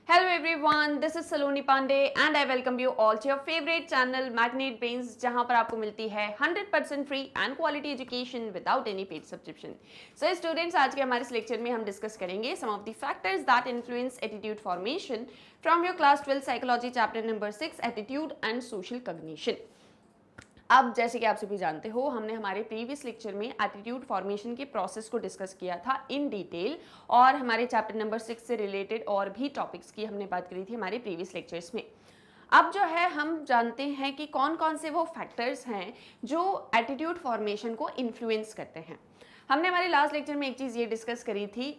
Hello everyone, this is Saloni Pandey and I welcome you all to your favorite channel Magnet Brains जहां पर आपको मिलती है 100% free and quality education without any paid subscription. So students, आज के हमारे इस लेक्चर में हम डिस्कस करेंगे some of the factors that influence attitude formation from your class 12 psychology chapter number 6 attitude and social cognition. अब जैसे कि आप सभी जानते हो, हमने हमारे प्रीवियस लेक्चर में एटीट्यूड फॉर्मेशन के प्रोसेस को डिस्कस किया था इन डिटेल और हमारे चैप्टर नंबर 6 से रिलेटेड और भी टॉपिक्स की हमने बात करी थी हमारे प्रीवियस लेक्चर्स में। अब जो है हम जानते हैं कि कौन कौन से वो फैक्टर्स हैं जो एटीट्यूड फॉर्मेशन को इन्फ्लुएंस करते हैं। हमने हमारे लास्ट लेक्चर में एक चीज़ ये डिस्कस करी थी,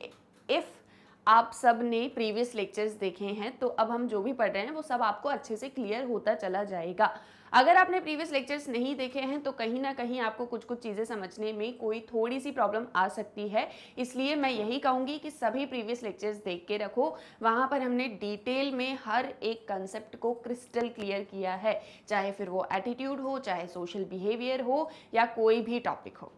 इफ़ आप सब ने प्रीवियस लेक्चर्स देखे हैं तो अब हम जो भी पढ़ रहे हैं वो सब आपको अच्छे से क्लियर होता चला जाएगा। अगर आपने प्रीवियस लेक्चर्स नहीं देखे हैं तो कहीं ना कहीं आपको कुछ कुछ चीज़ें समझने में कोई थोड़ी सी प्रॉब्लम आ सकती है, इसलिए मैं यही कहूँगी कि सभी प्रीवियस लेक्चर्स देख के रखो। वहाँ पर हमने डिटेल में हर एक कंसेप्ट को क्रिस्टल क्लियर किया है, चाहे फिर वो एटीट्यूड हो, चाहे सोशल बिहेवियर हो या कोई भी टॉपिक हो।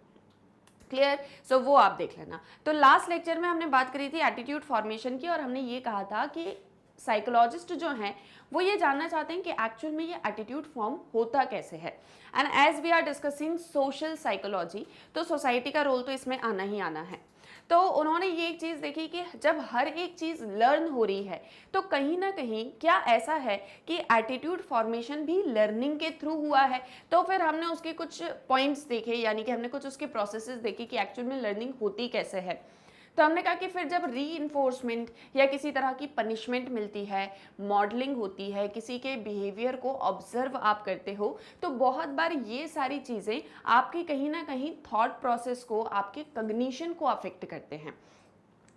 क्लियर? सो वो आप देख लेना। तो लास्ट लेक्चर में हमने बात करी थी एटीट्यूड फॉर्मेशन की और हमने ये कहा था कि साइकोलॉजिस्ट जो हैं वो ये जानना चाहते हैं कि एक्चुअल में ये एटीट्यूड फॉर्म होता कैसे है। And as we are discussing social psychology, तो सोसाइटी का रोल तो इसमें आना ही आना है। तो उन्होंने ये एक चीज़ देखी कि जब हर एक चीज़ लर्न हो रही है तो कहीं ना कहीं क्या ऐसा है कि एटीट्यूड फॉर्मेशन भी लर्निंग के थ्रू हुआ है। तो फिर हमने उसके कुछ पॉइंट्स देखे, यानी कि हमने कुछ उसके प्रोसेसेस देखे कि एक्चुअल में लर्निंग होती कैसे है। तो हमने कहा कि फिर जब री-इन्फोर्समेंट या किसी तरह की पनिशमेंट मिलती है, मॉडलिंग होती है, किसी के बिहेवियर को ऑब्जर्व आप करते हो, तो बहुत बार ये सारी चीज़ें आपकी कहीं ना कहीं थॉट प्रोसेस को, आपके कॉग्निशन को अफेक्ट करते हैं।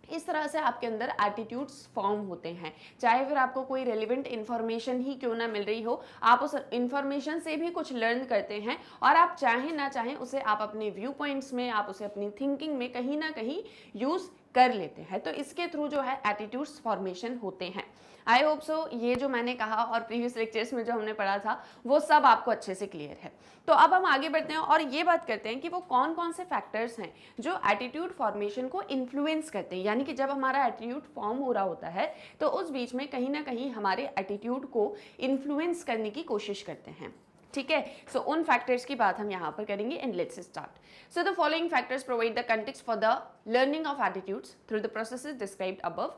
इस तरह से आपके अंदर एटीट्यूड्स फॉर्म होते हैं। चाहे फिर आपको कोई रेलिवेंट इन्फॉर्मेशन ही क्यों ना मिल रही हो, आप उस इन्फॉर्मेशन से भी कुछ लर्न करते हैं और आप चाहें ना चाहें उसे आप अपने व्यू पॉइंट्स में, आप उसे अपनी थिंकिंग में कहीं ना कहीं यूज़ कर लेते हैं। तो इसके थ्रू जो है एटीट्यूड्स फॉर्मेशन होते हैं। आई होप सो ये जो मैंने कहा और प्रीवियस लेक्चर्स में जो हमने पढ़ा था वो सब आपको अच्छे से क्लियर है। तो अब हम आगे बढ़ते हैं और ये बात करते हैं कि वो कौन कौन से फैक्टर्स हैं जो एटीट्यूड फॉर्मेशन को इन्फ्लुएंस करते हैं। यानी कि जब हमारा एटीट्यूड फॉर्म हो रहा होता है तो उस बीच में कहीं ना कहीं हमारे एटीट्यूड को इन्फ्लुएंस करने की कोशिश करते हैं। ठीक है, सो उन फैक्टर्स की बात हम यहाँ पर करेंगे and let's start. So the following factors provide the context for the learning of attitudes through the processes described above.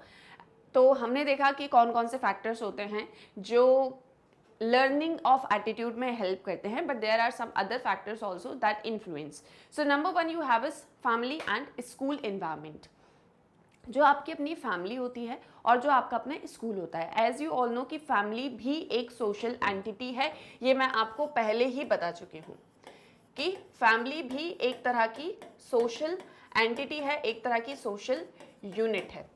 तो हमने देखा कि कौन कौन से फैक्टर्स होते हैं जो लर्निंग ऑफ एटीट्यूड में हेल्प करते हैं, but there are some other factors also that influence. So number 1 you have is family and school environment. जो आपकी अपनी फैमिली होती है और जो आपका अपना स्कूल होता है। एज यू ऑल नो कि फैमिली भी एक सोशल एंटिटी है, ये मैं आपको पहले ही बता चुकी हूँ कि फैमिली भी एक तरह की सोशल एंटिटी है, एक तरह की सोशल यूनिट है।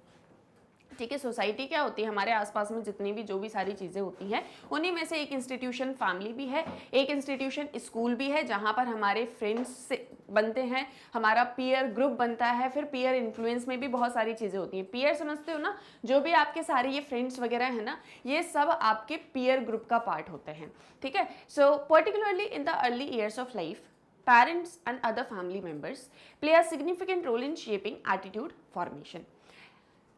ठीक है, सोसाइटी क्या होती है, हमारे आसपास में जितनी भी जो भी सारी चीज़ें होती हैं उन्हीं में से एक इंस्टीट्यूशन फैमिली भी है, एक इंस्टीट्यूशन स्कूल भी है जहाँ पर हमारे फ्रेंड्स बनते हैं, हमारा पीयर ग्रुप बनता है, फिर पीयर इन्फ्लुएंस में भी बहुत सारी चीज़ें होती हैं। पीयर समझते हो ना, जो भी आपके सारे ये फ्रेंड्स वगैरह हैं ना, ये सब आपके पीयर ग्रुप का पार्ट होते हैं। ठीक है, so particularly in the early years of life parents and other family members play a significant role in shaping attitude formation।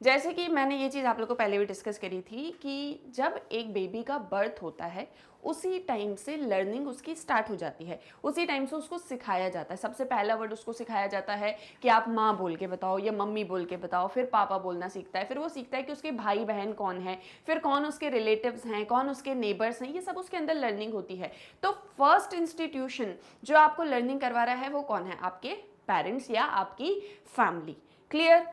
जैसे कि मैंने ये चीज़ आप लोगों को पहले भी डिस्कस करी थी कि जब एक बेबी का बर्थ होता है उसी टाइम से लर्निंग उसकी स्टार्ट हो जाती है, उसी टाइम से उसको सिखाया जाता है। सबसे पहला वर्ड उसको सिखाया जाता है कि आप माँ बोल के बताओ या मम्मी बोल के बताओ, फिर पापा बोलना सीखता है, फिर वो सीखता है कि उसके भाई बहन कौन है, फिर कौन उसके रिलेटिव्स हैं, कौन उसके नेबर्स हैं, ये सब उसके अंदर लर्निंग होती है। तो फर्स्ट इंस्टीट्यूशन जो आपको लर्निंग करवा रहा है वो कौन है, आपके पेरेंट्स या आपकी फैमिली। क्लियर?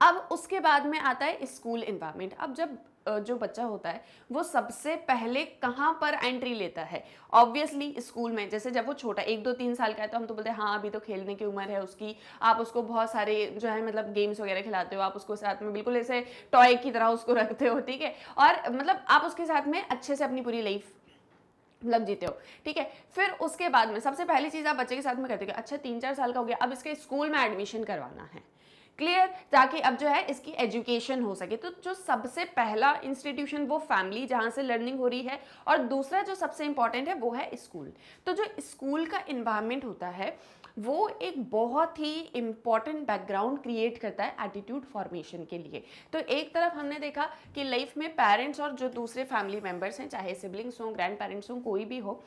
अब उसके बाद में आता है स्कूल एनवायरनमेंट। अब जब जो बच्चा होता है वो सबसे पहले कहाँ पर एंट्री लेता है, ऑब्वियसली स्कूल में। जैसे जब वो छोटा 1, 2, 3 साल का है तो हम तो बोलते हैं हाँ अभी तो खेलने की उम्र है उसकी, आप उसको बहुत सारे जो है मतलब गेम्स वगैरह खिलाते हो, आप उसको साथ में बिल्कुल ऐसे टॉय की तरह उसको रखते हो। ठीक है, और मतलब आप उसके साथ में अच्छे से अपनी पूरी लाइफ मतलब जीते हो। ठीक है, फिर उसके बाद में सबसे पहली चीज़ आप बच्चे के साथ में करते हो, अच्छा 3-4 साल का हो गया, अब इसके स्कूल में एडमिशन करवाना है। क्लियर? ताकि अब जो है इसकी एजुकेशन हो सके। तो जो सबसे पहला इंस्टीट्यूशन वो फैमिली जहाँ से लर्निंग हो रही है, और दूसरा जो सबसे इंपॉर्टेंट है वो है स्कूल। तो जो स्कूल का इन्वायरमेंट होता है वो एक बहुत ही इम्पॉर्टेंट बैकग्राउंड क्रिएट करता है एटीट्यूड फॉर्मेशन के लिए। तो एक तरफ हमने देखा कि लाइफ में पेरेंट्स और जो दूसरे फैमिली मेम्बर्स हैं, चाहे सिबलिंग्स हों, ग्रैंड पेरेंट्स हों, कोई भी हो,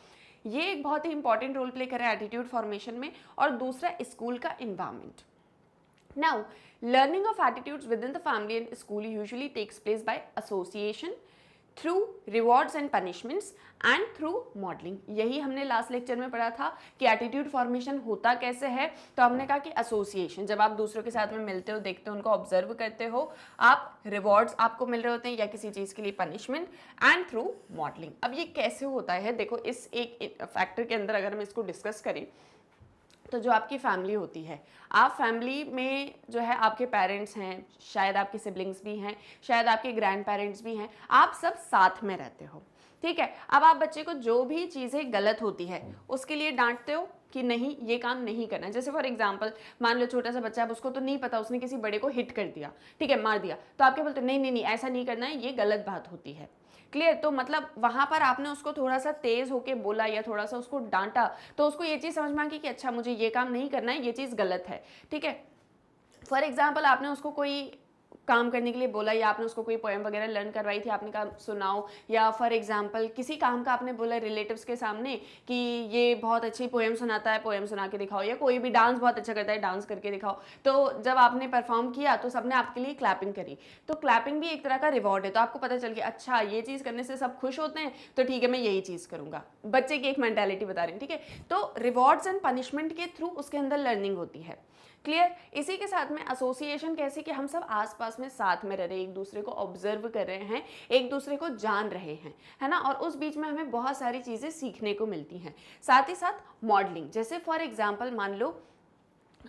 ये एक बहुत ही इंपॉर्टेंट रोल प्ले करे एटीट्यूड फॉर्मेशन में। और दूसरा स्कूल का environment. Now, learning of attitudes within the family and school usually takes place by association, through rewards and punishments and through modeling। यही हमने लास्ट लेक्चर में पढ़ा था कि एटीट्यूड फॉर्मेशन होता कैसे है। तो हमने कहा कि एसोसिएशन, जब आप दूसरों के साथ में मिलते हो, देखते हो, उनको ऑब्जर्व करते हो, आप रिवॉर्ड्स आपको मिल रहे होते हैं या किसी चीज़ के लिए पनिशमेंट, एंड थ्रू मॉडलिंग। अब ये कैसे होता है, देखो इस एक फैक्टर के अंदर अगर हम इसको डिस्कस करें तो जो आपकी फैमिली होती है, आप फैमिली में जो है आपके पेरेंट्स हैं, शायद आपके सिबलिंग्स भी हैं, शायद आपके ग्रैंड पेरेंट्स भी हैं, आप सब साथ में रहते हो, ठीक है। अब आप बच्चे को जो भी चीज़ें गलत होती है उसके लिए डांटते हो कि नहीं ये काम नहीं करना। जैसे फॉर एग्जांपल मान लो छोटा सा बच्चा, अब उसको तो नहीं पता, उसने किसी बड़े को हिट कर दिया, ठीक है, मार दिया, तो आप क्या बोलते हो, नहीं नहीं नहीं ऐसा नहीं करना है, ये गलत बात होती है। क्लियर। तो मतलब वहां पर आपने उसको थोड़ा सा तेज होके बोला या थोड़ा सा उसको डांटा, तो उसको ये चीज़ समझ में आ गई कि अच्छा मुझे ये काम नहीं करना है, ये चीज़ गलत है, ठीक है। फॉर एग्जाम्पल आपने उसको कोई काम करने के लिए बोला या आपने उसको कोई पोएम वगैरह लर्न करवाई थी, आपने कहा सुनाओ, या फॉर एग्जांपल किसी काम का आपने बोला रिलेटिव्स के सामने कि ये बहुत अच्छी पोएम सुनाता है, पोएम सुना के दिखाओ, या कोई भी डांस बहुत अच्छा करता है, डांस करके दिखाओ। तो जब आपने परफॉर्म किया तो सबने आपके लिए क्लैपिंग करी, तो क्लैपिंग भी एक तरह का रिवॉर्ड है। तो आपको पता चल गया अच्छा ये चीज़ करने से सब खुश होते हैं, तो ठीक है मैं यही चीज़ करूँगा। बच्चे की एक मेंटालिटी बता रही हूँ, ठीक है। तो रिवॉर्ड्स एंड पनिशमेंट के थ्रू उसके अंदर लर्निंग होती है। क्लियर। इसी के साथ में एसोसिएशन कैसे कि हम सब आसपास में साथ में रह रहे हैं, एक दूसरे को ऑब्जर्व कर रहे हैं, एक दूसरे को जान रहे हैं, है ना। और उस बीच में हमें बहुत सारी चीज़ें सीखने को मिलती हैं। साथ ही साथ मॉडलिंग, जैसे फॉर एग्जांपल मान लो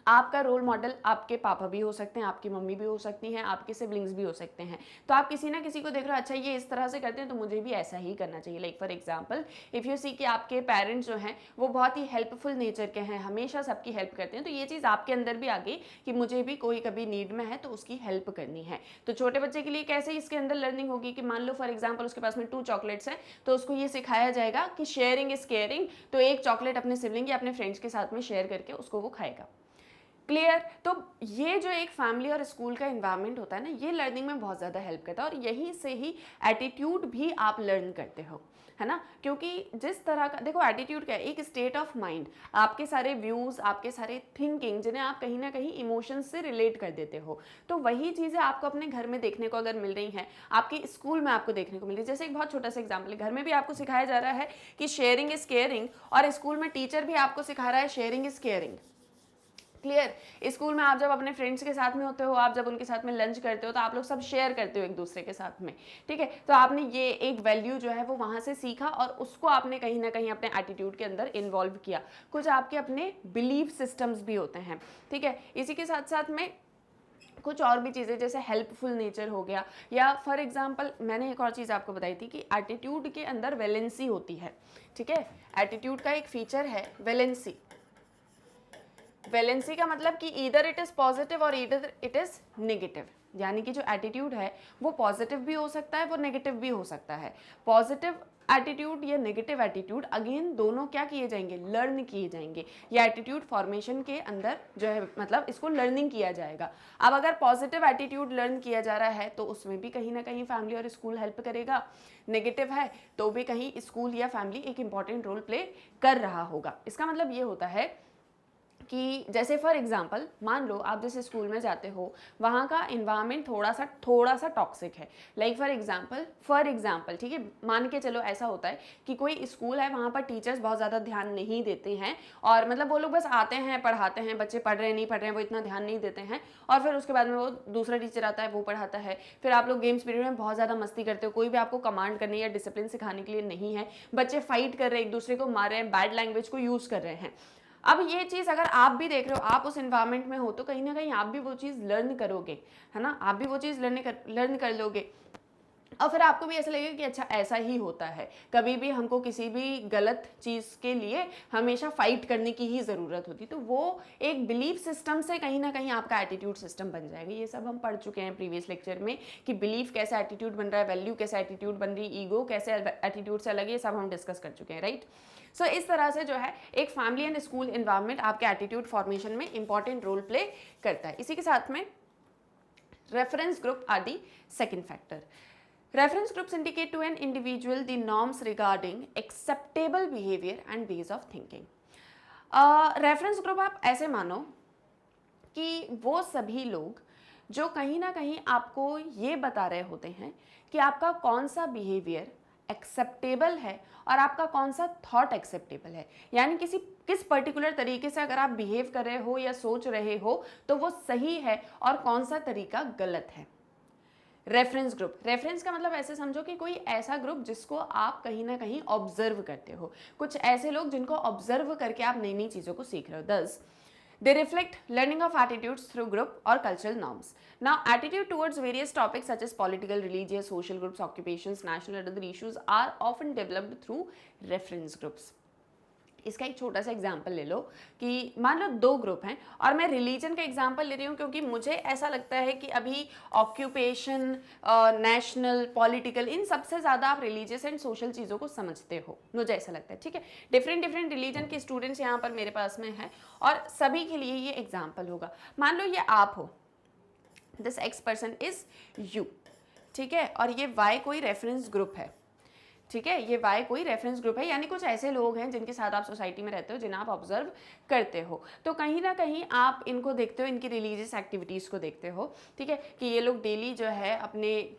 आपका रोल मॉडल आपके पापा भी हो सकते हैं, आपकी मम्मी भी हो सकती हैं, आपके सिबलिंग्स भी हो सकते हैं। तो आप किसी ना किसी को देख रहे हो, अच्छा ये इस तरह से करते हैं तो मुझे भी ऐसा ही करना चाहिए। Like for example if you see कि आपके पेरेंट्स जो हैं वो बहुत ही हेल्पफुल नेचर के हैं, हमेशा सबकी हेल्प करते हैं, तो ये चीज़ आपके अंदर भी आ गई कि मुझे भी कोई कभी नीड में है तो उसकी हेल्प करनी है। तो छोटे बच्चे के लिए कैसे इसके अंदर लर्निंग होगी कि मान लो फॉर एग्जाम्पल उसके पास में 2 चॉकलेट्स हैं, तो उसको ये सिखाया जाएगा कि शेयरिंग इज केयरिंग, तो एक चॉकलेट अपने सिबलिंग या अपने फ्रेंड्स के साथ में शेयर करके उसको वो खाएगा। क्लियर। तो ये जो एक फैमिली और स्कूल का इन्वायरमेंट होता है ना, ये लर्निंग में बहुत ज़्यादा हेल्प करता है, और यहीं से ही एटीट्यूड भी आप लर्न करते हो, है ना। क्योंकि जिस तरह का देखो एटीट्यूड क्या है, एक स्टेट ऑफ माइंड, आपके सारे व्यूज़, आपके सारे थिंकिंग जिन्हें आप कहीं ना कहीं इमोशंस से रिलेट कर देते हो, तो वही चीज़ें आपको अपने घर में देखने को अगर मिल रही हैं, आपके स्कूल में आपको देखने को मिल रही है। जैसे एक बहुत छोटा सा एग्जाम्पल है, घर में भी आपको सिखाया जा रहा है कि शेयरिंग इज केयरिंग, और स्कूल में टीचर भी आपको सिखा रहा है sharing is caring. Clear. School में आप जब अपने फ्रेंड्स के साथ में होते हो, आप जब उनके साथ में लंच करते हो, तो आप लोग सब शेयर करते हो एक दूसरे के साथ में, ठीक है। तो आपने ये एक वैल्यू जो है वो वहाँ से सीखा, और उसको आपने कहीं ना कहीं अपने एटीट्यूड के अंदर इन्वॉल्व किया। कुछ आपके अपने बिलीफ सिस्टम्स भी होते हैं, ठीक है। इसी के साथ साथ में कुछ और भी चीज़ें जैसे हेल्पफुल नेचर हो गया, या फॉर एग्जांपल मैंने एक और चीज़ आपको बताई थी कि एटीट्यूड के अंदर वैलेंसी होती है, ठीक है। एटीट्यूड का एक फीचर है वैलेंसी। वैलेंसी का मतलब कि ईदर इट इज पॉजिटिव और ईदर इट इज नेगेटिव, यानी कि जो एटीट्यूड है वो पॉजिटिव भी हो सकता है, वो नेगेटिव भी हो सकता है। पॉजिटिव एटीट्यूड या नेगेटिव एटीट्यूड अगेन दोनों क्या किए जाएंगे, लर्न किए जाएंगे, या एटीट्यूड फॉर्मेशन के अंदर जो है मतलब इसको लर्निंग किया जाएगा। अब अगर पॉजिटिव एटीट्यूड लर्न किया जा रहा है तो उसमें भी कहीं ना कहीं फैमिली और स्कूल हेल्प करेगा, नेगेटिव है तो भी कहीं स्कूल या फैमिली एक इंपॉर्टेंट रोल प्ले कर रहा होगा। इसका मतलब ये होता है कि जैसे फॉर एग्जांपल मान लो आप जैसे स्कूल में जाते हो, वहाँ का इन्वायरमेंट थोड़ा सा टॉक्सिक है। लाइक फॉर एग्जांपल ठीक है, मान के चलो ऐसा होता है कि कोई स्कूल है, वहाँ पर टीचर्स बहुत ज़्यादा ध्यान नहीं देते हैं, और मतलब वो लोग बस आते हैं पढ़ाते हैं, बच्चे पढ़ रहे हैं नहीं पढ़ रहे हैं वो इतना ध्यान नहीं देते हैं, और फिर उसके बाद में वो दूसरा टीचर आता है वो पढ़ाता है। फिर आप लोग गेम्स पीरियड में बहुत ज़्यादा मस्ती करते हो, कोई भी आपको कमांड करने या डिसिप्लिन सिखाने के लिए नहीं है, बच्चे फाइट कर रहे हैं, एक दूसरे को मार रहे हैं, बैड लैंग्वेज को यूज़ कर रहे हैं। अब ये चीज़ अगर आप भी देख रहे हो, आप उस एनवायरनमेंट में हो, तो कहीं ना कहीं आप भी वो चीज़ लर्न करोगे, है ना, आप भी वो चीज़ लर्न कर लोगे। और फिर आपको भी ऐसा लगेगा कि अच्छा ऐसा ही होता है, कभी भी हमको किसी भी गलत चीज़ के लिए हमेशा फाइट करने की ही ज़रूरत होती, तो वो एक बिलीफ सिस्टम से कहीं ना कहीं आपका एटीट्यूड सिस्टम बन जाएगा। ये सब हम पढ़ चुके हैं प्रीवियस लेक्चर में कि बिलीफ कैसे एटीट्यूड बन रहा है, वैल्यू कैसे एटीट्यूड बन रही, ईगो कैसे एटीट्यूड से अलग है, ये सब हम डिस्कस कर चुके हैं, राइट। सो इस तरह से जो है एक फैमिली एंड स्कूल इन्वायरमेंट आपके एटीट्यूड फॉर्मेशन में इंपॉर्टेंट रोल प्ले करता है। इसी के साथ में reference group are the second factor. Reference groups indicate to an individual the norms regarding acceptable behavior and ways of thinking. Reference group आप ऐसे मानो कि वो सभी लोग जो कहीं ना कहीं आपको ये बता रहे होते हैं कि आपका कौन सा बिहेवियर एक्सेप्टेबल है और आपका कौन सा थॉट एक्सेप्टेबल है, यानी किस पर्टिकुलर तरीके से अगर आप बिहेव कर रहे हो या सोच रहे हो तो वो सही है और कौन सा तरीका गलत है। रेफरेंस ग्रुप, रेफरेंस का मतलब ऐसे समझो कि कोई ऐसा ग्रुप जिसको आप कहीं ना कहीं ऑब्जर्व करते हो, कुछ ऐसे लोग जिनको ऑब्जर्व करके आप नई नई चीज़ों को सीख रहे हो। दस, they reflect learning of attitudes through group or cultural norms. Now, attitude towards various topics such as political, religious, social groups, occupations, national and other issues are often developed through reference groups. इसका एक छोटा सा example ले लो कि मान लो दो group हैं और मैं रिलीजन का एग्जाम्पल ले रही हूँ क्योंकि मुझे ऐसा लगता है कि अभी ऑक्यूपेशन, नेशनल, पॉलिटिकल, इन सबसे ज़्यादा आप रिलीजियस एंड सोशल चीज़ों को समझते हो, मुझे ऐसा लगता है, ठीक है। डिफरेंट डिफरेंट रिलीजन के स्टूडेंट्स यहाँ पर मेरे पास में हैं और सभी के लिए ये एग्जाम्पल होगा। मान लो ये आप हो, this x person is you, ठीक है, और ये वाई कोई रेफरेंस ग्रुप है, ठीक है, ये वाई कोई रेफरेंस ग्रुप है, यानी कुछ ऐसे लोग हैं जिनके साथ आप सोसाइटी में रहते हो, जिन्हें आप ऑब्जर्व करते हो। तो कहीं ना कहीं आप इनको देखते हो, इनकी रिलीजियस एक्टिविटीज़ को देखते हो, ठीक है, कि ये लोग डेली जो है अपने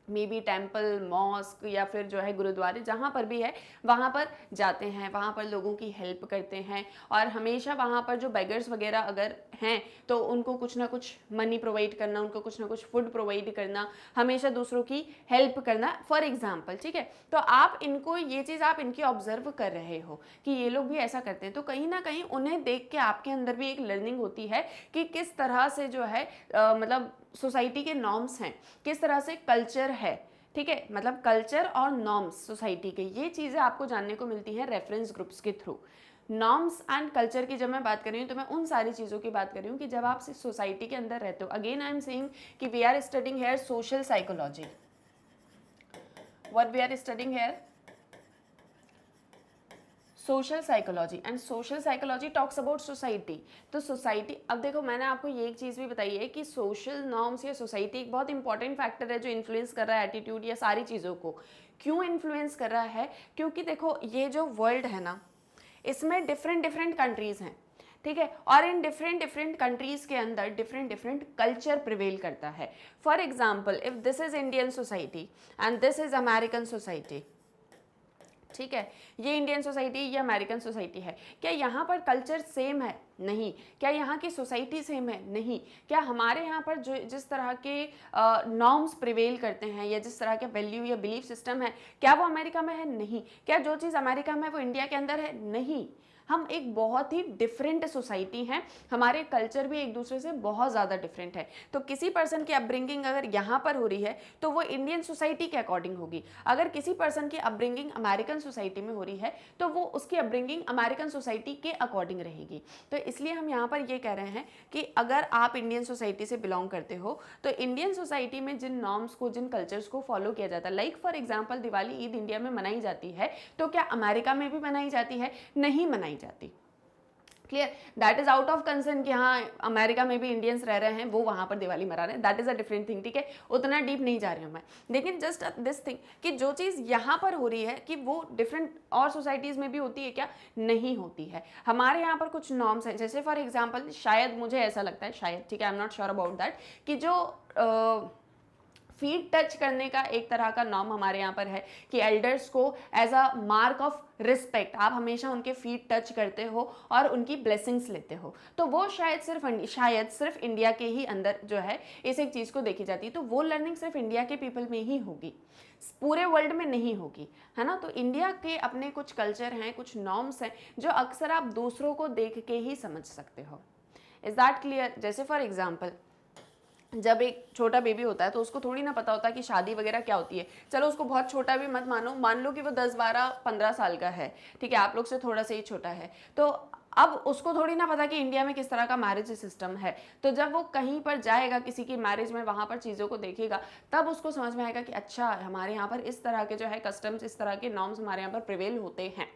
मे बी टेम्पल, मॉस्क या फिर जो है गुरुद्वारे, जहाँ पर भी है वहाँ पर जाते हैं, वहाँ पर लोगों की हेल्प करते हैं और हमेशा वहाँ पर जो बेगर्स वगैरह अगर हैं तो उनको कुछ ना कुछ मनी प्रोवाइड करना, उनको कुछ ना कुछ फूड प्रोवाइड करना, हमेशा दूसरों की हेल्प करना, फॉर एग्जाम्पल, ठीक है। तो आप इनको, ये चीज़ आप इनकी ऑब्जर्व कर रहे हो कि ये लोग भी ऐसा करते हैं, तो कहीं ना कहीं उन्हें देख के आपके अंदर भी एक लर्निंग होती है कि किस तरह से जो है मतलब सोसाइटी के नॉर्म्स हैं, किस तरह से कल्चर है, ठीक है, मतलब कल्चर और नॉर्म्स सोसाइटी के, ये चीज़ें आपको जानने को मिलती हैं रेफरेंस ग्रुप्स के थ्रू। नॉर्म्स एंड कल्चर की जब मैं बात कर रही हूँ तो मैं उन सारी चीज़ों की बात कर रही हूँ कि जब आप सोसाइटी के अंदर रहते हो। अगेन आई एम सेइंग कि we are studying here social psychology, what we are studying here social psychology, and social psychology talks about society. तो सोसाइटी, अब देखो मैंने आपको ये एक चीज़ भी बताई है कि सोशल नॉर्म्स या सोसाइटी एक बहुत इंपॉर्टेंट फैक्टर है जो इन्फ्लुएंस कर रहा है एटीट्यूड या सारी चीज़ों को। क्यों इन्फ्लुएंस कर रहा है? क्योंकि देखो ये जो वर्ल्ड है ना, इसमें डिफरेंट डिफरेंट कंट्रीज़ हैं, ठीक है, और इन डिफरेंट डिफरेंट कंट्रीज़ के अंदर डिफरेंट डिफरेंट कल्चर प्रिवेल करता है। For example, if this is Indian society and this is American society, ठीक है, ये इंडियन सोसाइटी, ये अमेरिकन सोसाइटी है, क्या यहाँ पर कल्चर सेम है? नहीं। क्या यहाँ की सोसाइटी सेम है? नहीं। क्या हमारे यहाँ पर जो जिस तरह के नॉर्म्स प्रिवेल करते हैं या जिस तरह के वैल्यू या बिलीफ सिस्टम है, क्या वो अमेरिका में है? नहीं। क्या जो चीज़ अमेरिका में है वो इंडिया के अंदर है? नहीं। हम एक बहुत ही डिफरेंट सोसाइटी हैं, हमारे कल्चर भी एक दूसरे से बहुत ज़्यादा डिफरेंट है। तो किसी पर्सन की अपब्रिंगिंग अगर यहाँ पर हो रही है तो वो इंडियन सोसाइटी के अकॉर्डिंग होगी, अगर किसी पर्सन की अपब्रिंगिंग अमेरिकन सोसाइटी में हो रही है तो वो उसकी अपब्रिंगिंग अमेरिकन सोसाइटी के अकॉर्डिंग रहेगी। तो इसलिए हम यहाँ पर ये कह रहे हैं कि अगर आप इंडियन सोसाइटी से बिलोंग करते हो तो इंडियन सोसाइटी में जिन नॉर्म्स को, जिन कल्चर्स को फॉलो किया जाता है, like for example Diwali, Eid India में मनाई जाती है, तो क्या अमेरिका में भी मनाई जाती है? नहीं मनाई जाती। Clear? That is out of concern कि हाँ अमेरिका में भी इंडियंस रह रहे हैं, वो वहाँ पर दिवाली मना रहे हैं, that is a different thing, ठीक है, उतना डीप नहीं जा रही हूँ मैं। लेकिन जस्ट दिस थिंग कि जो चीज़ यहाँ पर हो रही है कि वो डिफरेंट और सोसाइटीज़ में भी होती है क्या? नहीं होती है। हमारे यहाँ पर कुछ नॉर्म्स हैं, जैसे फॉर एग्जाम्पल, शायद मुझे ऐसा लगता है, शायद, ठीक है, I am not sure about that, कि जो फीट टच करने का एक तरह का नॉर्म हमारे यहाँ पर है कि एल्डर्स को as a mark of respect आप हमेशा उनके फीट टच करते हो और उनकी ब्लेसिंग्स लेते हो। तो वो शायद सिर्फ इंडिया के ही अंदर जो है इस एक चीज़ को देखी जाती है। तो वो लर्निंग सिर्फ इंडिया के पीपल में ही होगी, पूरे वर्ल्ड में नहीं होगी, है ना। तो इंडिया के अपने कुछ कल्चर हैं, कुछ नॉर्म्स हैं जो अक्सर आप दूसरों को देख के ही समझ सकते हो। Is that clear? जैसे फॉर एग्जाम्पल, जब एक छोटा बेबी होता है तो उसको थोड़ी ना पता होता कि शादी वगैरह क्या होती है। चलो उसको बहुत छोटा भी मत मानो, मान लो कि वो 10-12-15 साल का है, ठीक है, आप लोग से थोड़ा सा ही छोटा है, तो अब उसको थोड़ी ना पता कि इंडिया में किस तरह का मैरिज सिस्टम है। तो जब वो कहीं पर जाएगा किसी की मैरिज में, वहाँ पर चीज़ों को देखेगा, तब उसको समझ में आएगा कि अच्छा हमारे यहाँ पर इस तरह के जो है कस्टम्स, इस तरह के नॉर्म्स हमारे यहाँ पर प्रिवेल होते हैं।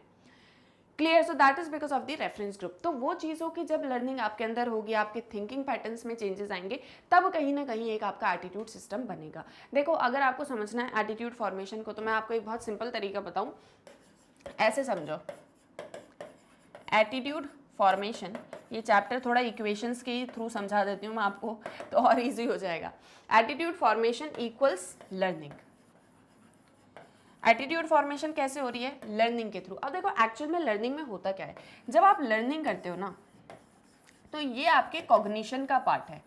Clear? So that is because of the reference group. तो वो चीज़ों की जब लर्निंग आपके अंदर होगी, आपके थिंकिंग पैटर्न्स में चेंजेस आएंगे, तब कहीं ना कहीं एक आपका एटीट्यूड सिस्टम बनेगा। देखो, अगर आपको समझना है एटीट्यूड फॉर्मेशन को, तो मैं आपको एक बहुत सिंपल तरीका बताऊं, ऐसे समझो। एटीट्यूड फॉर्मेशन, ये चैप्टर थोड़ा इक्वेशंस के थ्रू समझा देती हूँ मैं आपको, तो और इजी हो जाएगा। Attitude formation equals learning. Attitude formation कैसे हो रही है? लर्निंग के थ्रू। अब देखो एक्चुअल में लर्निंग में होता क्या है, जब आप लर्निंग करते हो ना, तो ये आपके कॉग्निशन का पार्ट है,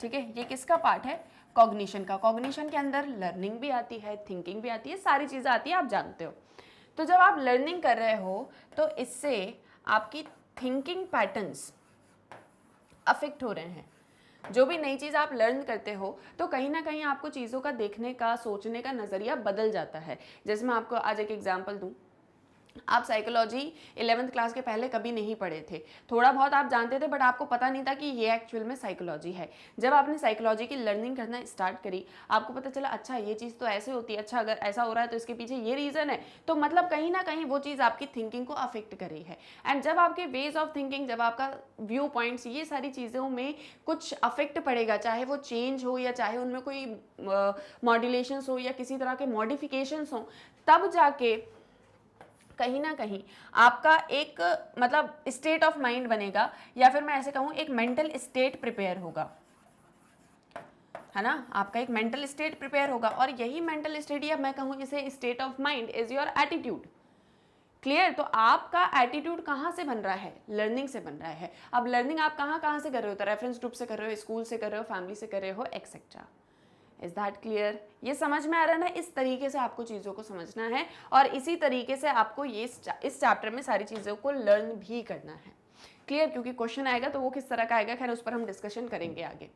ठीक है, ये किसका पार्ट है? कॉग्निशन का। कॉग्निशन के अंदर लर्निंग भी आती है, थिंकिंग भी आती है, सारी चीज़ें आती है, आप जानते हो। तो जब आप लर्निंग कर रहे हो तो इससे आपकी थिंकिंग पैटर्न्स अफेक्ट हो रहे हैं। जो भी नई चीज़ आप लर्न करते हो तो कहीं ना कहीं आपको चीज़ों का देखने का, सोचने का नज़रिया बदल जाता है। जैसे मैं आपको आज एक एग्जांपल दूं, आप साइकोलॉजी 11th क्लास के पहले कभी नहीं पढ़े थे, थोड़ा बहुत आप जानते थे, बट आपको पता नहीं था कि ये एक्चुअल में साइकोलॉजी है। जब आपने साइकोलॉजी की लर्निंग करना स्टार्ट करी, आपको पता चला अच्छा ये चीज़ तो ऐसे होती है, अच्छा अगर ऐसा हो रहा है तो इसके पीछे ये रीज़न है। तो मतलब कहीं ना कहीं वो चीज़ आपकी थिंकिंग को अफेक्ट कर रही है। एंड जब आपके वेज ऑफ थिंकिंग, जब आपका व्यू पॉइंट्स, ये सारी चीज़ों में कुछ अफेक्ट पड़ेगा, चाहे वो चेंज हो या चाहे उनमें कोई मॉड्यूलेशंस हो या किसी तरह के मॉडिफिकेशंस हो, तब जाके कहीं ना कहीं आपका एक मतलब स्टेट ऑफ माइंड बनेगा, या फिर मैं ऐसे कहूँ एक मेंटल स्टेट प्रिपेयर होगा, है ना, आपका एक मेंटल स्टेट प्रिपेयर होगा। और यही मेंटल स्टेट, या मैं कहूँ इसे state of mind, is your attitude. Clear? तो आपका एटीट्यूड कहाँ से बन रहा है? लर्निंग से बन रहा है। अब लर्निंग आप कहाँ कहाँ से कर रहे हो? तो रेफरेंस ग्रुप से कर रहे हो, स्कूल से कर रहे हो, फैमिली से कर रहे हो, एक्सेट्रा। Is that clear? ये समझ में आ रहा है ना? इस तरीके से आपको चीज़ों को समझना है और इसी तरीके से आपको ये इस चैप्टर में सारी चीज़ों को लर्न भी करना है। क्लियर? क्योंकि क्वेश्चन आएगा तो वो किस तरह का आएगा, खैर उस पर हम डिस्कशन करेंगे आगे।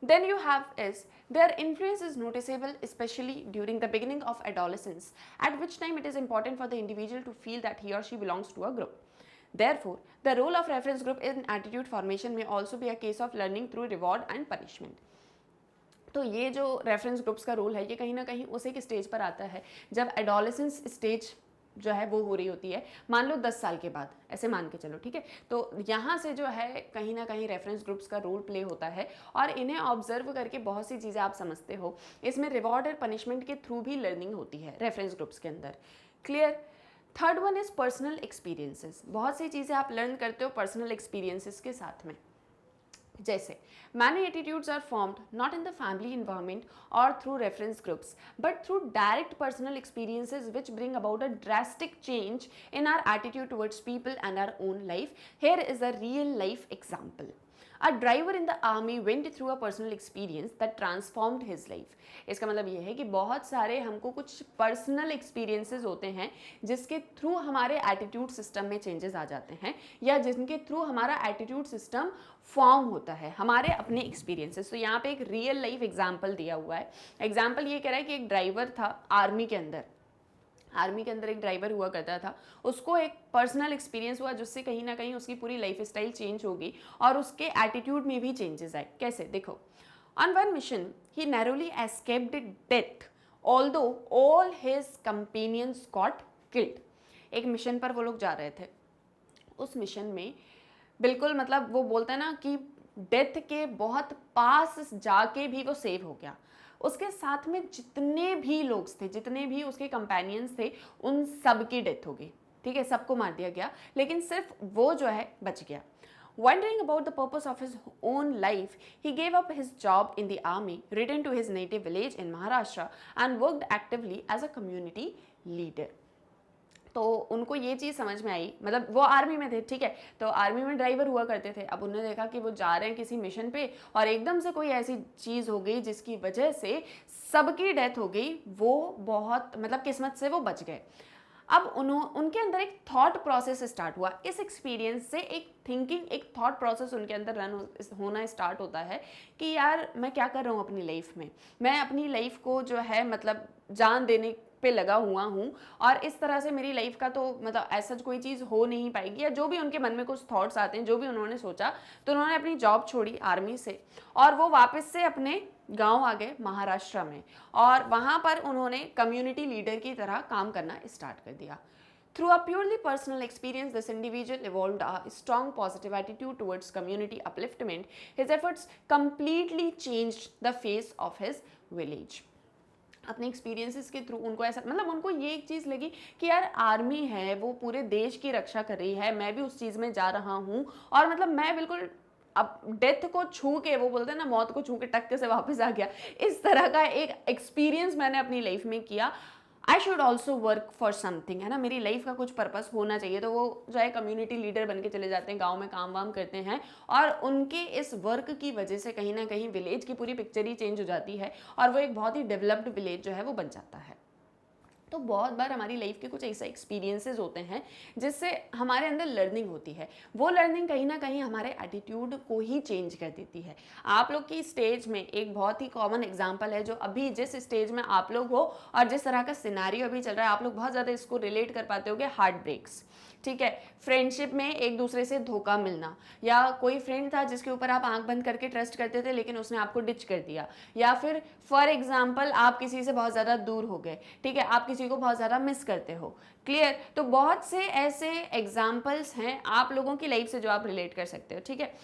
Then you have is their influence is noticeable especially during the beginning of adolescence, at which time it is important for the individual to feel that he or she belongs to a group. Therefore, the role of reference group in attitude formation may also be a case of learning through reward and punishment. तो ये जो reference groups का role है, ये कहीं ना कहीं उसी के स्टेज पर आता है जब एडोलेसेंस स्टेज जो है वो हो रही होती है, मान लो 10 साल के बाद, ऐसे मान के चलो, ठीक है। तो यहाँ से जो है कहीं ना कहीं रेफरेंस ग्रुप्स का रोल प्ले होता है और इन्हें ऑब्जर्व करके बहुत सी चीज़ें आप समझते हो। इसमें रिवॉर्ड और पनिशमेंट के थ्रू भी लर्निंग होती है रेफरेंस ग्रुप्स के अंदर। Clear? Third one is personal experiences. बहुत सी चीज़ें आप लर्न करते हो पर्सनल एक्सपीरियंसेस के साथ में। जैसे many attitudes are formed not in the family environment or through reference groups but through direct personal experiences which bring about a drastic change in our attitude towards people and our own life. Here is a real life example. A driver in the army went through a personal experience that transformed his life. इसका मतलब ये है कि बहुत सारे हमको कुछ personal experiences होते हैं जिसके थ्रू हमारे एटीट्यूड सिस्टम में चेंजेस आ जाते हैं, या जिनके थ्रू हमारा एटीट्यूड सिस्टम फॉर्म होता है, हमारे अपने एक्सपीरियंसेस। तो यहाँ पे एक रियल लाइफ एग्जाम्पल दिया हुआ है। एग्जाम्पल ये कह रहा है कि एक ड्राइवर था आर्मी के अंदर, आर्मी के अंदर एक ड्राइवर हुआ करता था, उसको एक पर्सनल एक्सपीरियंस हुआ जिससे कहीं ना कहीं उसकी पूरी लाइफ स्टाइल चेंज होगी और उसके एटीट्यूड में भी चेंजेस आए। कैसे? देखो, on one mission he narrowly escaped death although all his companions got killed. एक मिशन पर वो लोग जा रहे थे, उस मिशन में बिल्कुल मतलब वो बोलते हैं ना कि डेथ के बहुत पास जाके भी वो सेव हो गया। उसके साथ में जितने भी लोग थे, जितने भी उसके कंपेनियंस थे, उन सब की डेथ हो गई, ठीक है, सबको मार दिया गया, लेकिन सिर्फ वो जो है बच गया। Wondering about the purpose of his own life, he gave up his job in the army, returned to his native village in Maharashtra, and worked actively as a community leader. तो उनको ये चीज़ समझ में आई, मतलब वो आर्मी में थे, ठीक है, तो आर्मी में ड्राइवर हुआ करते थे। अब उन्होंने देखा कि वो जा रहे हैं किसी मिशन पे और एकदम से कोई ऐसी चीज़ हो गई जिसकी वजह से सबकी डेथ हो गई, वो बहुत मतलब किस्मत से वो बच गए। अब उनके अंदर एक थॉट प्रोसेस स्टार्ट हुआ। इस एक्सपीरियंस से एक थिंकिंग, एक थॉट प्रोसेस उनके अंदर रन होना स्टार्ट होता है कि यार मैं क्या कर रहा हूँ अपनी लाइफ में, मैं अपनी लाइफ को जो है मतलब जान देने पे लगा हुआ हूँ, और इस तरह से मेरी लाइफ का तो मतलब ऐसा कोई चीज़ हो नहीं पाएगी, या जो भी उनके मन में कुछ थॉट्स आते हैं, जो भी उन्होंने सोचा, तो उन्होंने अपनी जॉब छोड़ी आर्मी से और वो वापस से अपने गांव आ गए महाराष्ट्र में, और वहाँ पर उन्होंने कम्युनिटी लीडर की तरह काम करना स्टार्ट कर दिया। Through a purely personal experience, this individual evolved a strong positive attitude towards community upliftment. His efforts completely changed the face of his village. अपने एक्सपीरियंसेस के थ्रू उनको ऐसा मतलब उनको ये एक चीज़ लगी कि यार आर्मी है, वो पूरे देश की रक्षा कर रही है, मैं भी उस चीज़ में जा रहा हूँ, और मतलब मैं बिल्कुल अब डेथ को छू के, वो बोलते हैं ना मौत को छू के टक्के से वापस आ गया, इस तरह का एक एक्सपीरियंस मैंने अपनी लाइफ में किया। I should also work for something, है ना, मेरी लाइफ का कुछ पर्पस होना चाहिए। तो वो जो है कम्युनिटी लीडर बन के चले जाते हैं, गांव में काम वाम करते हैं, और उनके इस वर्क की वजह से कहीं ना कहीं विलेज की पूरी पिक्चर ही चेंज हो जाती है, और वो एक बहुत ही डेवलप्ड विलेज जो है वो बन जाता है। तो बहुत बार हमारी लाइफ के कुछ ऐसे एक्सपीरियंसेस होते हैं जिससे हमारे अंदर लर्निंग होती है, वो लर्निंग कहीं ना कहीं हमारे एटीट्यूड को ही चेंज कर देती है। आप लोग की स्टेज में एक बहुत ही कॉमन एग्जांपल है, जो अभी जिस स्टेज में आप लोग हो और जिस तरह का सिनेरियो अभी चल रहा है, आप लोग बहुत ज़्यादा इसको रिलेट कर पाते होगे, हार्ट ब्रेक्स। ठीक है, फ्रेंडशिप में एक दूसरे से धोखा मिलना, या कोई फ्रेंड था जिसके ऊपर आप आंख बंद करके ट्रस्ट करते थे लेकिन उसने आपको डिच कर दिया, या फिर फॉर एग्जांपल आप किसी से बहुत ज़्यादा दूर हो गए, ठीक है, आप किसी को बहुत ज़्यादा मिस करते हो। क्लियर? तो बहुत से ऐसे एग्जाम्पल्स हैं आप लोगों की लाइफ से जो आप रिलेट कर सकते हो। ठीक है,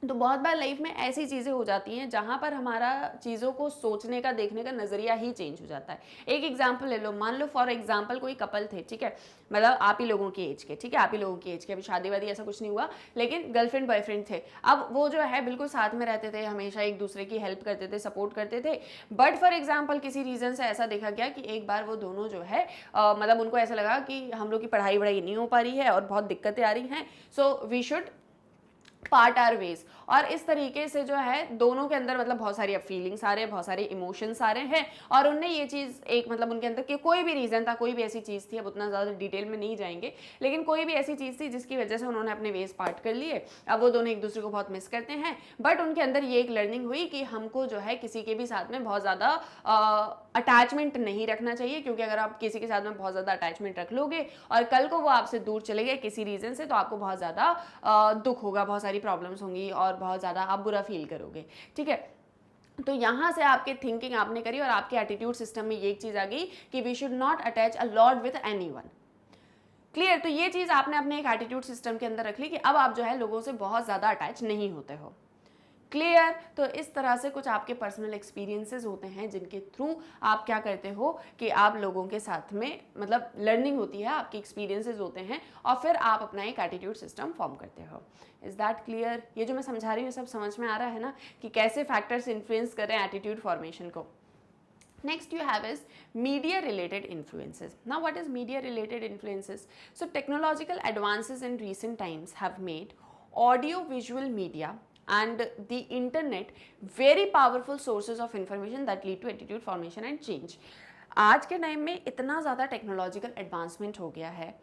तो बहुत बार लाइफ में ऐसी चीज़ें हो जाती हैं जहाँ पर हमारा चीज़ों को सोचने का, देखने का नज़रिया ही चेंज हो जाता है। एक एग्जांपल ले लो, मान लो फॉर एग्जांपल कोई कपल थे, ठीक है, मतलब आप ही लोगों की एज के, ठीक है, आप ही लोगों की एज के, अभी शादी वादी ऐसा कुछ नहीं हुआ, लेकिन गर्लफ्रेंड बॉयफ्रेंड थे। अब वो जो है बिल्कुल साथ में रहते थे, हमेशा एक दूसरे की हेल्प करते थे, सपोर्ट करते थे, बट फॉर एग्जाम्पल किसी रीज़न से ऐसा देखा गया कि एक बार वो दोनों जो है मतलब उनको ऐसा लगा कि हम लोग की पढ़ाई वढ़ाई नहीं हो पा रही है और बहुत दिक्कतें आ रही हैं, so we should part our ways. और इस तरीके से जो है दोनों के अंदर मतलब बहुत सारी अब फीलिंग्स आ रहे हैं, बहुत सारे इमोशंस आ रहे हैं, और उनने ये चीज़ एक मतलब उनके अंदर कि कोई भी रीज़न था, कोई भी ऐसी चीज़ थी, अब उतना ज़्यादा डिटेल में नहीं जाएंगे, लेकिन कोई भी ऐसी चीज़ थी जिसकी वजह से उन्होंने अपने वेज पार्ट कर लिए। अब वो दोनों एक दूसरे को बहुत मिस करते हैं, बट उनके अंदर ये एक लर्निंग हुई कि हमको जो है किसी के भी साथ में बहुत ज़्यादा अटैचमेंट नहीं रखना चाहिए, क्योंकि अगर आप किसी के साथ में बहुत ज़्यादा अटैचमेंट रख लोगे और कल को वो आपसे दूर चले गए किसी रीज़न से, तो आपको बहुत ज़्यादा दुख होगा, बहुत सारी प्रॉब्लम्स होंगी और बहुत ज़्यादा आप बुरा फील करोगे। ठीक है, तो यहाँ से आपकी थिंकिंग आपने करी और आपके एटीट्यूड सिस्टम में ये एक चीज़ आ गई कि we should not attach a lot with anyone. Clear? तो ये चीज़ आपने अपने एक एटीट्यूड सिस्टम के अंदर रख ली कि अब आप जो है लोगों से बहुत ज़्यादा अटैच नहीं होते हो। क्लियर? तो इस तरह से कुछ आपके पर्सनल एक्सपीरियंसेस होते हैं जिनके थ्रू आप क्या करते हो कि आप लोगों के साथ में मतलब लर्निंग होती है, आपके एक्सपीरियंसेस होते हैं, और फिर आप अपना एक एटीट्यूड सिस्टम फॉर्म करते हो। Is that clear? ये जो मैं समझा रही हूँ सब समझ में आ रहा है ना, कि कैसे फैक्टर्स इन्फ्लुएंस कर रहे हैं एटीट्यूड फॉर्मेशन को। Next you have is media related influences. Now what is media related influences? So technological advances in recent times have made audio visual media and the internet very powerful sources of information that lead to attitude formation and change. आज के time में इतना ज़्यादा technological advancement हो गया है,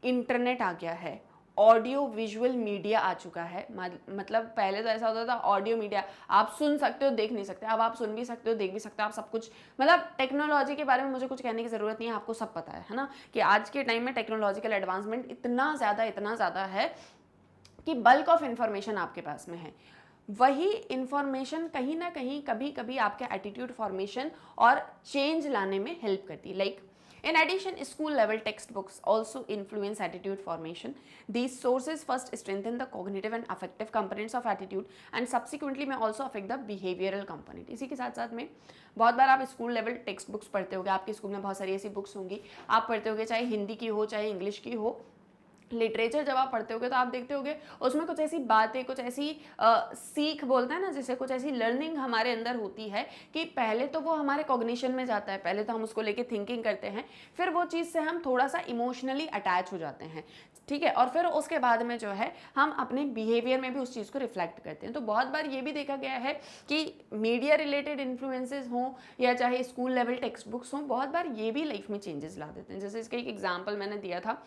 internet आ गया है, ऑडियो विजुअल मीडिया आ चुका है। मतलब पहले तो ऐसा होता था ऑडियो मीडिया आप सुन सकते हो, देख नहीं सकते, अब आप सुन भी सकते हो, देख भी सकते हो, आप सब कुछ, मतलब टेक्नोलॉजी के बारे में मुझे कुछ कहने की ज़रूरत नहीं है, आपको सब पता है ना, कि आज के टाइम में टेक्नोलॉजिकल एडवांसमेंट इतना ज़्यादा है कि बल्क ऑफ इंफॉर्मेशन आपके पास में है। वही इंफॉर्मेशन कहीं ना कहीं कभी कभी आपके एटीट्यूड फॉर्मेशन और चेंज लाने में हेल्प करती है। Like in addition, school level textbooks also influence attitude formation. These sources first strengthen the cognitive and affective components of attitude and subsequently may also affect the behavioral component. इसी के साथ साथ में बहुत बार आप स्कूल लेवल टेक्स्ट बुक्स पढ़ते होगे, आपके स्कूल में बहुत सारी ऐसी बुक्स होंगी, आप पढ़ते होगे, चाहे हिंदी की हो चाहे इंग्लिश की हो, लिटरेचर जब आप पढ़ते होगे तो आप देखते होगे उसमें कुछ ऐसी बातें, कुछ ऐसी सीख बोलते हैं ना, जैसे कुछ ऐसी लर्निंग हमारे अंदर होती है कि पहले तो वो हमारे कॉग्निशन में जाता है, पहले तो हम उसको लेके थिंकिंग करते हैं, फिर वो चीज़ से हम थोड़ा सा इमोशनली अटैच हो जाते हैं, ठीक है, और फिर उसके बाद में जो है हम अपने बिहेवियर में भी उस चीज़ को रिफ्लेक्ट करते हैं। तो बहुत बार ये भी देखा गया है कि मीडिया रिलेटेड इन्फ्लुएंसेस हों या चाहे स्कूल लेवल टेक्स्ट बुक्स हों, बहुत बार ये भी लाइफ में चेंजेस ला देते हैं। जैसे इसका एक एग्जाम्पल मैंने दिया था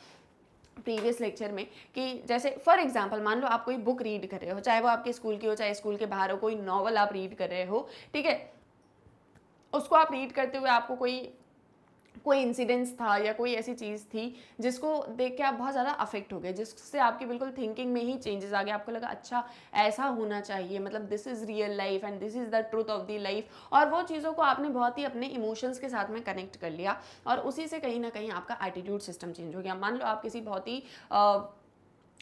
प्रीवियस लेक्चर में कि जैसे फॉर एग्जांपल मान लो आप कोई बुक रीड कर रहे हो, चाहे वो आपके स्कूल की हो चाहे स्कूल के बाहर हो, कोई नॉवल आप रीड कर रहे हो, ठीक है, उसको आप रीड करते हुए आपको कोई इंसिडेंस था या कोई ऐसी चीज़ थी जिसको देख के आप बहुत ज़्यादा अफेक्ट हो गए, जिससे आपकी बिल्कुल थिंकिंग में ही चेंजेस आ गए, आपको लगा अच्छा ऐसा होना चाहिए, मतलब this is real life and this is the truth of the life, और वो चीज़ों को आपने बहुत ही अपने इमोशंस के साथ में कनेक्ट कर लिया और उसी से कहीं ना कहीं आपका एटीट्यूड सिस्टम चेंज हो गया। मान लो आप किसी बहुत ही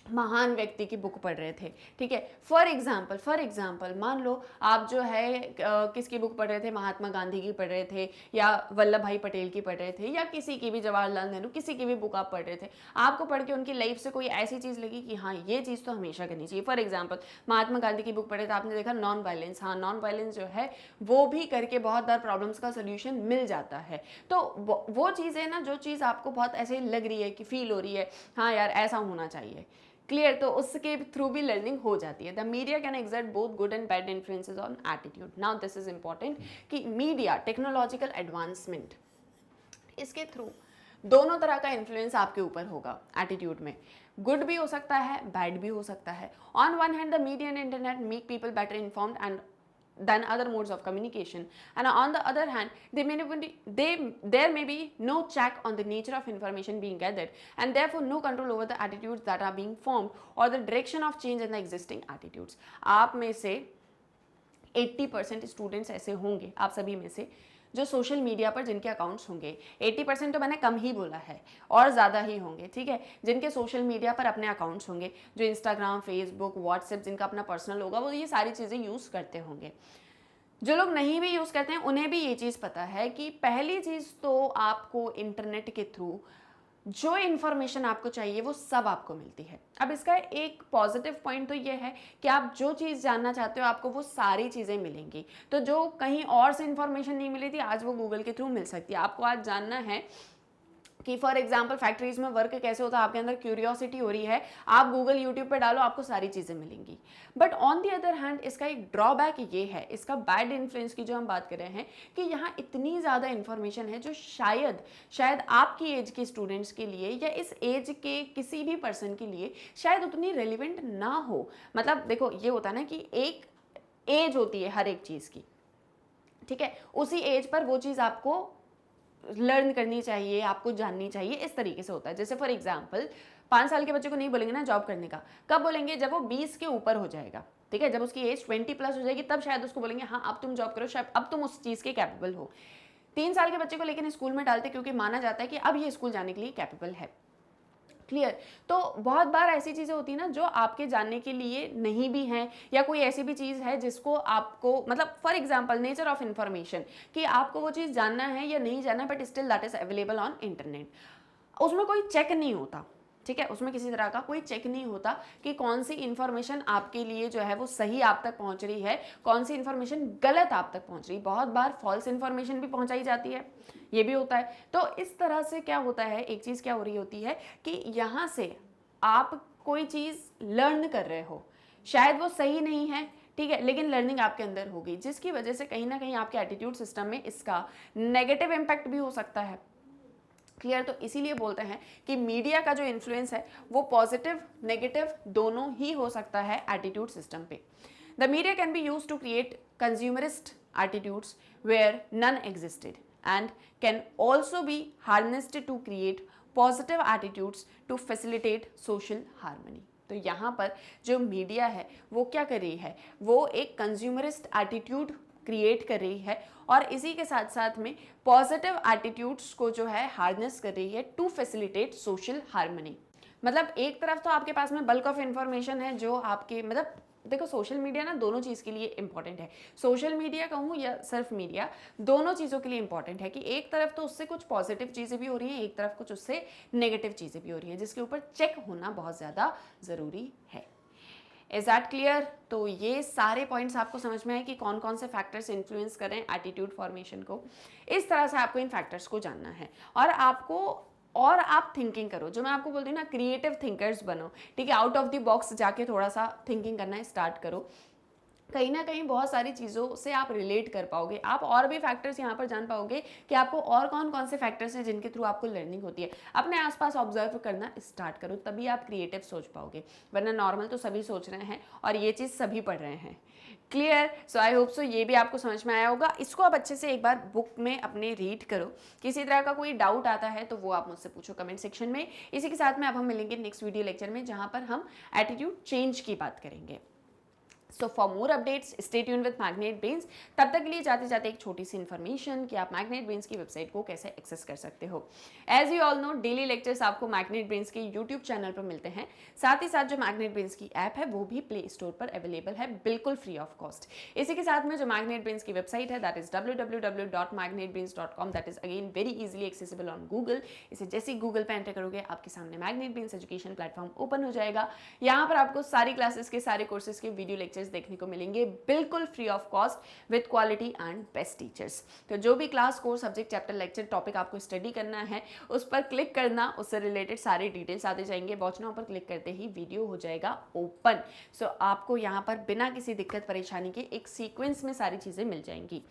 महान व्यक्ति की बुक पढ़ रहे थे, ठीक है, फॉर एग्जाम्पल मान लो आप जो है किसकी बुक पढ़ रहे थे, महात्मा गांधी की पढ़ रहे थे या वल्लभ भाई पटेल की पढ़ रहे थे या किसी की भी, जवाहरलाल नेहरू, किसी की भी बुक आप पढ़ रहे थे, आपको पढ़ के उनकी लाइफ से कोई ऐसी चीज़ लगी कि हाँ ये चीज़ तो हमेशा करनी चाहिए। फॉर एग्जाम्पल महात्मा गांधी की बुक पढ़े तो आपने देखा नॉन वायलेंस, हाँ नॉन वायलेंस जो है वो भी करके बहुत बार प्रॉब्लम्स का सोल्यूशन मिल जाता है। तो वो चीज़ें ना, जो चीज़ आपको बहुत ऐसे लग रही है कि फील हो रही है हाँ यार ऐसा होना चाहिए, क्लियर, तो उसके थ्रू भी लर्निंग हो जाती है। The media can exert both good and bad influences on attitude. Now this is important कि मीडिया टेक्नोलॉजिकल एडवांसमेंट, इसके थ्रू दोनों तरह का इन्फ्लुएंस आपके ऊपर होगा एटीट्यूड में, गुड भी हो सकता है बैड भी हो सकता है। On one hand the media and internet make people better informed and than other modes of communication, and on the other hand there may be no check on the nature of information being gathered and therefore no control over the attitudes that are being formed or the direction of change in the existing attitudes। आप में से 80% students ऐसे होंगे, आप सभी में से, जो सोशल मीडिया पर जिनके अकाउंट्स होंगे, 80% तो मैंने कम ही बोला है और ज़्यादा ही होंगे, ठीक है, जिनके सोशल मीडिया पर अपने अकाउंट्स होंगे, जो इंस्टाग्राम, फेसबुक, व्हाट्सएप, जिनका अपना पर्सनल होगा, वो ये सारी चीज़ें यूज़ करते होंगे। जो लोग नहीं भी यूज़ करते हैं उन्हें भी ये चीज़ पता है कि पहली चीज़ तो आपको इंटरनेट के थ्रू जो इन्फॉर्मेशन आपको चाहिए वो सब आपको मिलती है। अब इसका एक पॉजिटिव पॉइंट तो ये है कि आप जो चीज़ जानना चाहते हो आपको वो सारी चीज़ें मिलेंगी, तो जो कहीं और से इन्फॉर्मेशन नहीं मिली थी आज वो गूगल के थ्रू मिल सकती है। आपको आज जानना है कि फॉर एग्जाम्पल फैक्ट्रीज में वर्क कैसे होता है, आपके अंदर क्यूरियोसिटी हो रही है, आप गूगल यूट्यूब पे डालो, आपको सारी चीज़ें मिलेंगी। But on the other hand इसका एक ड्रॉबैक ये है, इसका बैड इन्फ्लुएंस की जो हम बात कर रहे हैं, कि यहाँ इतनी ज़्यादा इन्फॉर्मेशन है जो शायद आपकी एज के स्टूडेंट्स के लिए या इस एज के किसी भी पर्सन के लिए शायद उतनी रेलिवेंट ना हो। मतलब देखो ये होता है ना कि एक एज होती है हर एक चीज़ की, ठीक है, उसी एज पर वो चीज़ आपको लर्न करनी चाहिए, आपको जाननी चाहिए, इस तरीके से होता है। जैसे फॉर एग्जांपल 5 साल के बच्चे को नहीं बोलेंगे ना जॉब करने का, कब बोलेंगे, जब वो 20 के ऊपर हो जाएगा, ठीक है, जब उसकी एज 20 प्लस हो जाएगी तब शायद उसको बोलेंगे हाँ अब तुम जॉब करो, शायद अब तुम उस चीज़ के कैपेबल हो। 3 साल के बच्चे को लेकिन स्कूल में डालते क्योंकि माना जाता है कि अब ये स्कूल जाने के लिए कैपेबल है, क्लियर। तो बहुत बार ऐसी चीज़ें होती हैं ना जो आपके जानने के लिए नहीं भी हैं, या कोई ऐसी भी चीज़ है जिसको आपको, मतलब for example nature of information, कि आपको वो चीज़ जानना है या नहीं जानना, but still that is available on internet. उसमें कोई चेक नहीं होता, ठीक है, उसमें किसी तरह का कोई चेक नहीं होता कि कौन सी इन्फॉर्मेशन आपके लिए जो है वो सही आप तक पहुंच रही है, कौन सी इन्फॉर्मेशन गलत आप तक पहुंच रही है। बहुत बार फॉल्स इन्फॉर्मेशन भी पहुंचाई जाती है, ये भी होता है। तो इस तरह से क्या होता है, एक चीज़ क्या हो रही होती है कि यहाँ से आप कोई चीज़ लर्न कर रहे हो, शायद वो सही नहीं है, ठीक है, लेकिन लर्निंग आपके अंदर होगी, जिसकी वजह से कहीं ना कहीं आपके एटीट्यूड सिस्टम में इसका नेगेटिव इम्पैक्ट भी हो सकता है, क्लियर। तो इसीलिए बोलते हैं कि मीडिया का जो इन्फ्लुएंस है वो पॉजिटिव नेगेटिव दोनों ही हो सकता है एटीट्यूड सिस्टम पे। The media can be used to create consumerist attitudes where none existed and can also be harnessed to create positive attitudes to facilitate social harmony. तो यहाँ पर जो मीडिया है वो क्या कर रही है, वो एक कंज्यूमरिस्ट एटीट्यूड क्रिएट कर रही है और इसी के साथ साथ में पॉजिटिव एटीट्यूड्स को जो है हार्नेस कर रही है टू फैसिलिटेट सोशल हार्मनी। मतलब एक तरफ तो आपके पास में बल्क ऑफ इंफॉर्मेशन है जो आपके, मतलब देखो सोशल मीडिया ना दोनों चीज़ के लिए इंपॉर्टेंट है। सोशल मीडिया कहूँ या सिर्फ मीडिया, दोनों चीज़ों के लिए इंपॉर्टेंट है कि एक तरफ तो उससे कुछ पॉजिटिव चीज़ें भी हो रही हैं, एक तरफ कुछ उससे नेगेटिव चीज़ें भी हो रही हैं, जिसके ऊपर चेक होना बहुत ज़्यादा ज़रूरी है। Is that clear? तो ये सारे पॉइंट्स आपको समझ में आए कि कौन कौन से फैक्टर्स इन्फ्लुएंस करें एटीट्यूड फॉर्मेशन को। इस तरह से आपको इन फैक्टर्स को जानना है और आप थिंकिंग करो, जो मैं आपको बोलती हूँ ना, क्रिएटिव थिंकर्स बनो, ठीक है। आउट ऑफ द बॉक्स जाके थोड़ा सा थिंकिंग करना स्टार्ट करो। कहीं ना कहीं बहुत सारी चीज़ों से आप रिलेट कर पाओगे, आप और भी फैक्टर्स यहाँ पर जान पाओगे कि आपको और कौन कौन से फैक्टर्स हैं जिनके थ्रू आपको लर्निंग होती है। अपने आसपास ऑब्जर्व करना स्टार्ट करो, तभी आप क्रिएटिव सोच पाओगे, वरना नॉर्मल तो सभी सोच रहे हैं और ये चीज़ सभी पढ़ रहे हैं। Clear? So I hope so ये भी आपको समझ में आया होगा। इसको आप अच्छे से एक बार बुक में अपने रीड करो। किसी तरह का कोई डाउट आता है तो वो आप मुझसे पूछो कमेंट सेक्शन में। इसी के साथ में अब हम मिलेंगे नेक्स्ट वीडियो लेक्चर में, जहाँ पर हम एटीट्यूड चेंज की बात करेंगे। So for more updates stay tuned with magnet brains. तब तक के लिए जाते जाते एक छोटी सी इन्फॉर्मेशन कि आप मैग्नेट ब्रेन्स की वेबसाइट को कैसे एक्सेस कर सकते हो। As you all know, daily lectures आपको मैग्नेट ब्रेन्स के यूट्यूब चैनल पर मिलते हैं। साथ ही साथ जो मैग्नेट ब्रेन्स की ऐप है वो भी प्ले स्टोर पर अवेलेबल है, बिल्कुल फ्री ऑफ कॉस्ट। इसी के साथ में जो मैग्नेट ब्रेन्स की वेबसाइट है that is www.magnetbrains.com, that is again very easily accessible on Google. इसे जैसे गूगल पे एंटर करोगे आपके सामने magnet brains education platform open हो जाएगा। यहाँ पर आपको सारी क्लासेस के, सारे कोर्सेज के वीडियो लेक्चर्स देखने को मिलेंगे, बिल्कुल free of cost with quality and best teachers. तो जो भी class, course, subject, chapter, lecture, topic आपको स्टडी करना है उस पर क्लिक करना, उससे रिलेटेड सारे डिटेल्स आते जाएंगे। वॉच नाउ पर क्लिक करते ही वीडियो हो जाएगा ओपन। सो आपको यहाँ पर बिना किसी दिक्कत परेशानी के एक सीक्वेंस में सारी चीज़ें मिल जाएंगी।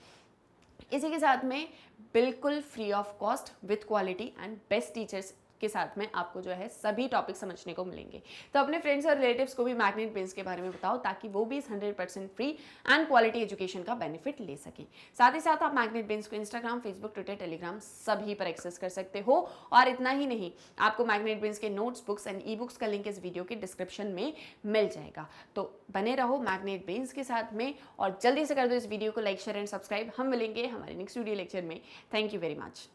इसी के साथ में बिल्कुल free of cost with quality and best teachers के साथ में आपको जो है सभी टॉपिक समझने को मिलेंगे। तो अपने फ्रेंड्स और रिलेटिव्स को भी मैग्नेट ब्रेन्स के बारे में बताओ, ताकि वो भी इस 100% फ्री एंड क्वालिटी एजुकेशन का बेनिफिट ले सकें। साथ ही साथ आप मैग्नेट ब्रेन्स को इंस्टाग्राम, फेसबुक, ट्विटर, टेलीग्राम सभी पर एक्सेस कर सकते हो। और इतना ही नहीं, आपको मैग्नेट ब्रेन्स के notes, books and e books का लिंक इस वीडियो के डिस्क्रिप्शन में मिल जाएगा। तो बने रहो मैग्नेट ब्रेन्स के साथ में और जल्दी से कर दो इस वीडियो को लाइक, शेयर एंड सब्सक्राइब। हम मिलेंगे हमारे नेक्स्ट वीडियो लेक्चर में। Thank you very much.